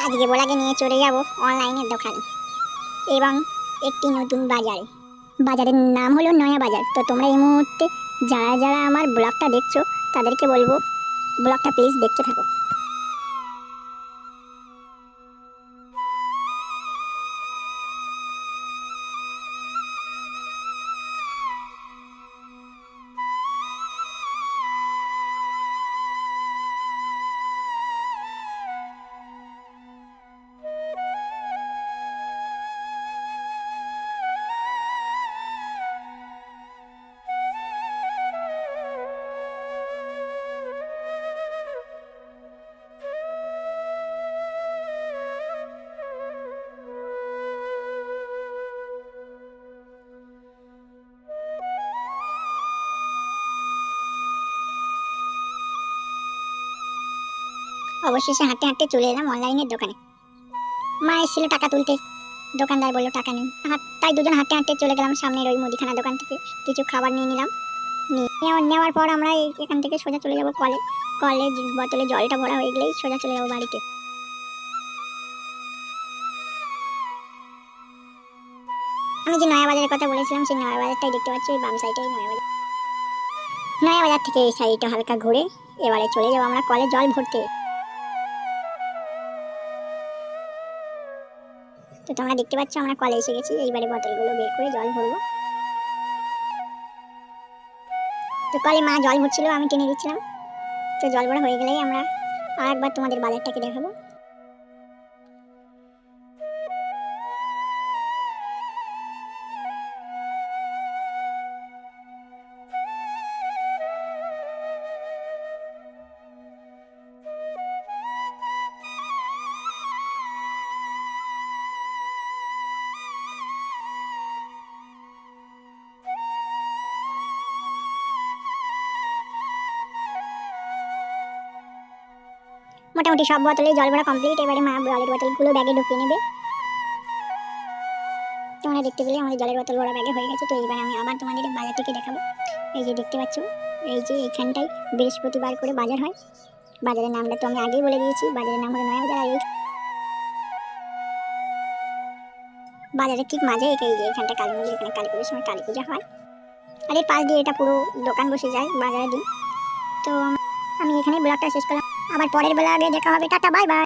আজকে বলাকে নিয়ে চলে যাব অনলাইনের দোকানে এবং একটি নতুন বাজারে। বাজারের নাম হলো নয়া বাজার। তো তোমরা এই মুহূর্তে যারা যারা আমার ব্লগটা দেখছো তাদেরকে বলবো ব্লগটা প্লিজ দেখতে থাকো। অবশেষে হাঁটতে হাঁটতে চলে এলাম অনলাইনের দোকানে। মা এসেছিল টাকা তুলতে, দোকানদার বললো টাকা নেই। তাই দুজন হাঁটতে হাঁটতে চলে গেলাম সামনের ওই মুদিখানা দোকান থেকে কিছু খাবার নিয়ে নিলাম। নেওয়ার পর আমরা এখান থেকে সোজা চলে যাব কলে। বোতলে জলটা ভরা হয়ে গেলেই সোজা চলে যাবো বাড়িতে। আমি যে নয়া বাজারের কথা বলেছিলাম সেই নয়া বাজারটাই দেখতে পাচ্ছি, ওই বাম সাইডেই নয়া বাজার। নয়া বাজার থেকে এই সাইডটা হালকা ঘুরে এবারে চলে যাবো আমরা কলে জল ভরতে। তো তোমরা দেখতে পাচ্ছ আমরা কলে এসে গেছি, এইবারে বোতলগুলো বের করে জল ভরবো। তো কলে মা জল ভরছিল, আমি টেনে দিচ্ছিলাম। তো জল ভরা হয়ে গেলেই আমরা আরেকবার তোমাদের বাজারটাকে দেখাবো। মোটামুটি সব বোতলে জল ভরা কমপ্লিট। এবারে মা জলের বোতলগুলো ব্যাগে ঢুকিয়ে নেবে। তোমরা দেখতে পেলে আমাদের জলের বোতল ভরা ব্যাগে হয়ে গেছে। তো এইবার আমি আবার তোমাদের বাজার থেকে দেখাবো। এই যে দেখতে পাচ্ছ, এই যে এইখানটায় বৃহস্পতিবার করে বাজার হয়। বাজারের নামটা তো আমি আগেই বলে দিয়েছি, বাজারের নাম হলো নয়া বাজার। আর এই বাজারের ঠিক মাঝে এই যে এখানটা কালী মন্দির, এখানে কালী পুজোর সময় কালী পূজা হয়। আর এর পাশ দিয়ে এটা পুরো দোকান বসে যায় বাজারের দিন। তো আমি এখানে ব্লগটা শেষ করলাম, আবার পরের বেলা আগে দেখা হবে। Tata, bye bye.